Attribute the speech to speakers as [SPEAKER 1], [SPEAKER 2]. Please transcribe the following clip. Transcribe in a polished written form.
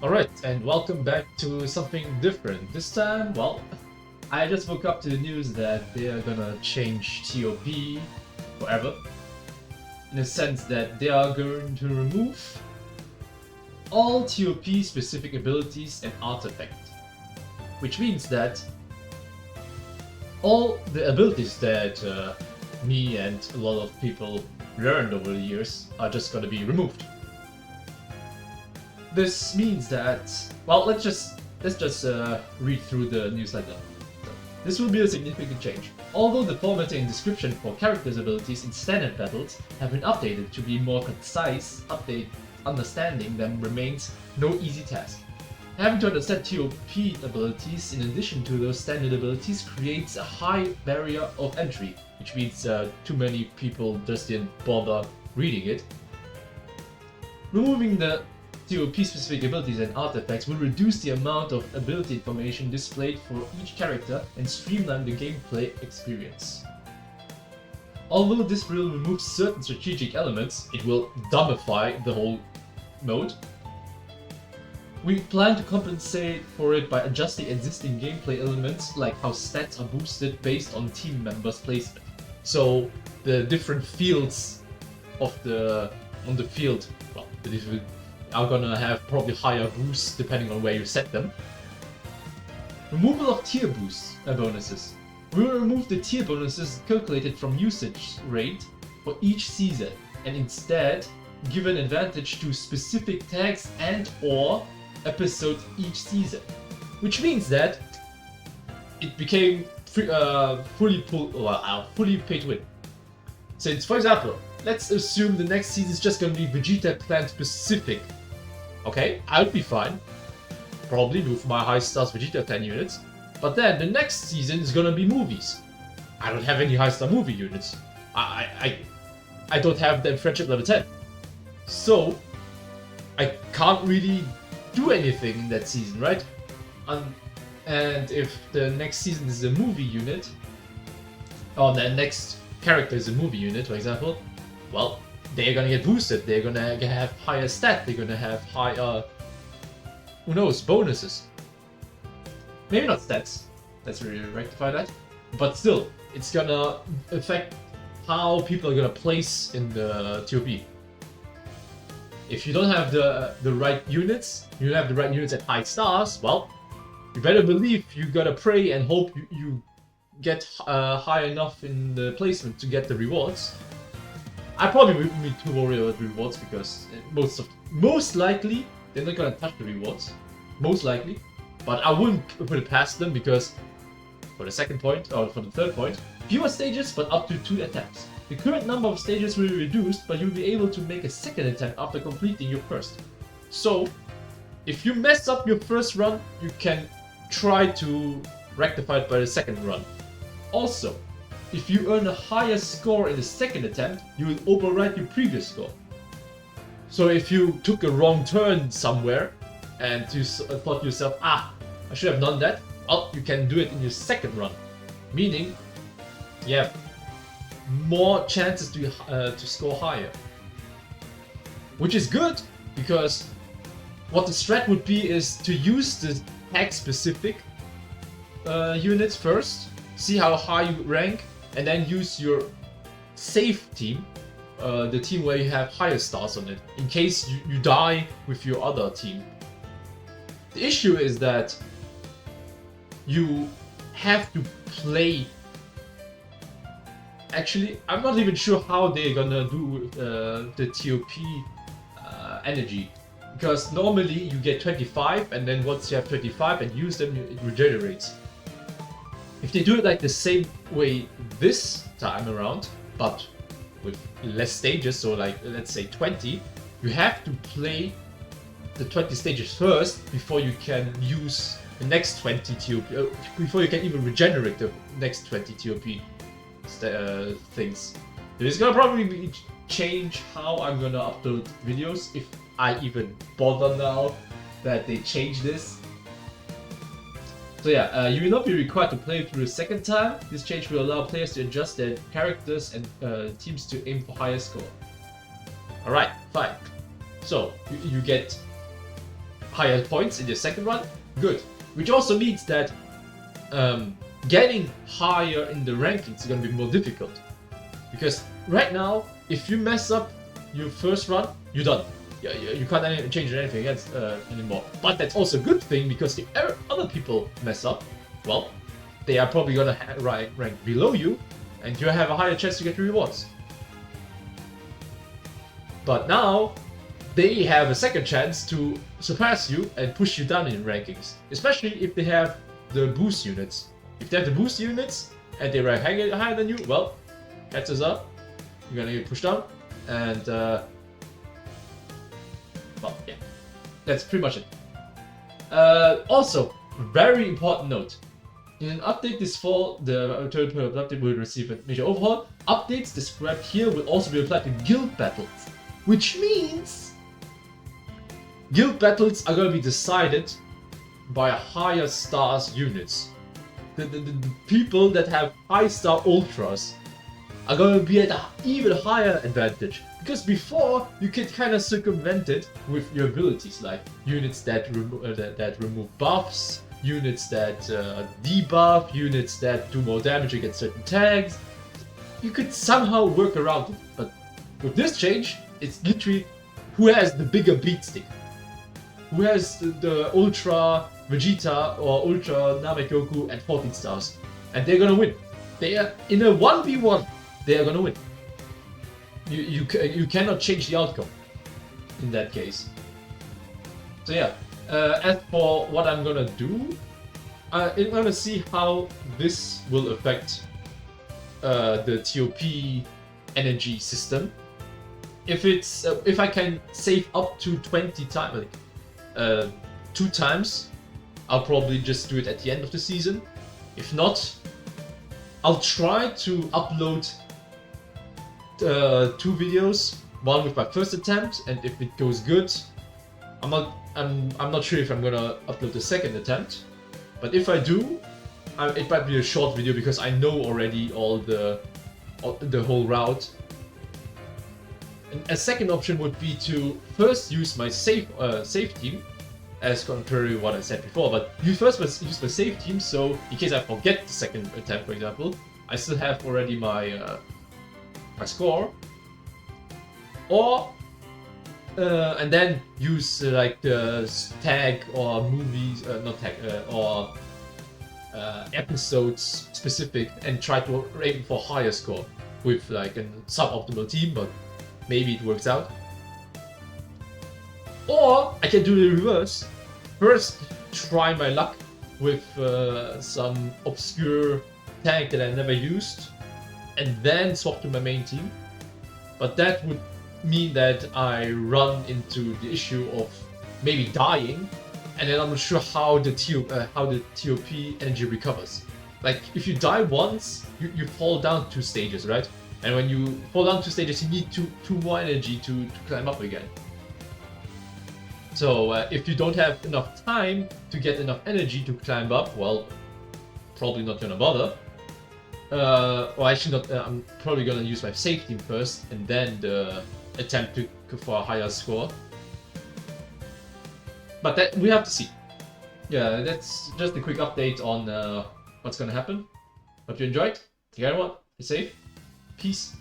[SPEAKER 1] Alright, and welcome back to something different. This time, well, I just woke up to the news that they are gonna change TOP forever. In the sense that they are going to remove all TOP specific abilities and artifacts. Which means that all the abilities that me and a lot of people learned over the years are just gonna be removed. This means that, well, let's just read through the newsletter. This will be a significant change. Although the formatting and description for characters' abilities in standard battles have been updated to be more concise, understanding them remains no easy task. Having to understand TOP abilities in addition to those standard abilities creates a high barrier of entry, which means too many people just didn't bother reading it. Removing the TOP specific abilities and artifacts will reduce the amount of ability information displayed for each character and streamline the gameplay experience. Although this will remove certain strategic elements, it will dumbify the whole mode. We plan to compensate for it by adjusting existing gameplay elements like how stats are boosted based on team members' placement. So the different fields on the field, well, the different are gonna have probably higher boosts depending on where you set them. Removal of tier boosts bonuses. We will remove the tier bonuses calculated from usage rate for each season and instead give an advantage to specific tags and or episodes each season. Which means that it became fully pay to win. Since, for example, let's assume the next season is just gonna be Vegeta clan specific. Okay, I would be fine. Probably with my high stars Vegeta clan units. But then the next season is gonna be movies. I don't have any high star movie units. I don't have them friendship level 10. So I can't really do anything in that season, right? And if the next season is a movie unit, or the next character is a movie unit, for example, well, they're gonna get boosted, they're gonna have higher stat, they're gonna have higher, who knows, bonuses. Maybe not stats, let's really rectify that. But still, it's gonna affect how people are gonna place in the TOP. If you don't have the right units, you don't have the right units at high stars, well, you better believe you gotta pray and hope you get high enough in the placement to get the rewards. I probably wouldn't be too worried about the rewards because most likely they're not gonna touch the rewards, most likely. But I wouldn't put it past them because for the second point or for the third point, fewer stages but up to 2 attempts. The current number of stages will be reduced, but you'll be able to make a second attempt after completing your first. So, if you mess up your first run, you can try to rectify it by the second run. Also, if you earn a higher score in the second attempt, you will override your previous score. So if you took a wrong turn somewhere and you thought to yourself, I should have done that, well, you can do it in your second run. Meaning, you have more chances to score higher. Which is good, because what the strat would be is to use the tag-specific units first, see how high you rank, and then use your safe team, the team where you have higher stars on it, in case you die with your other team. The issue is that you have to play. Actually, I'm not even sure how they're gonna do the TOP energy, because normally you get 25, and then once you have 25 and use them, it regenerates. If they do it like the same way this time around, but with less stages, so like let's say 20, you have to play the 20 stages first before you can use the next 20 TOP, before you can even regenerate the next 20 TOP things. It's gonna probably change how I'm gonna upload videos, if I even bother now that they change this. So yeah, you will not be required to play through a second time. This change will allow players to adjust their characters and teams to aim for higher score. Alright, fine. So, you get higher points in your second run, good. Which also means that getting higher in the rankings is going to be more difficult. Because right now, if you mess up your first run, you're done. You can't change anything against anymore. But that's also a good thing, because if other people mess up, well, they are probably going to rank below you, and you have a higher chance to get rewards. But now, they have a second chance to surpass you and push you down in rankings. Especially if they have the boost units. If they have the boost units and they rank higher than you, well, catches up, you're gonna get pushed down, and well, yeah, that's pretty much it. Also, very important note. In an update this fall, the third update will receive a major overhaul. Updates described here will also be applied to guild battles, which means guild battles are going to be decided by higher stars units. The people that have high star ultras are going to be at an even higher advantage. Because before, you could kind of circumvent it with your abilities, like units that remove buffs, units that debuff, units that do more damage against certain tags. You could somehow work around it, but with this change, it's literally who has the bigger beat stick. Who has the Ultra Vegeta or Ultra Namek Goku at 14 stars. And they're gonna win. They are in a 1v1. They are gonna win. You cannot change the outcome in that case. So yeah, as for what I'm gonna do, I'm gonna see how this will affect the TOP energy system. If I can save up to 20 times, like 2 times, I'll probably just do it at the end of the season. If not, I'll try to upload 2 videos, one with my first attempt, and if it goes good, I'm not sure if I'm gonna upload the second attempt. But if I do, it might be a short video because I know already all the whole route. And a second option would be to first use my save team, as contrary to what I said before. But you first must use the save team, so in case I forget the second attempt, for example, I still have already my score. Or and then use like the tag or movies, not tag, or episodes specific, and try to aim for higher score with like a suboptimal team, but maybe it works out. Or I can do the reverse. First, try my luck with some obscure tag that I never used, and then swap to my main team. But that would mean that I run into the issue of maybe dying, and then I'm not sure how the TOP energy recovers. Like, if you die once, you fall down 2 stages, right? And when you fall down 2 stages, you need two more energy to climb up again. So if you don't have enough time to get enough energy to climb up, well, probably not gonna bother. Or actually not, I'm probably gonna use my save team first, and then attempt for a higher score. But that we have to see. Yeah, that's just a quick update on what's gonna happen. Hope you enjoyed. Take care everyone, stay safe, peace.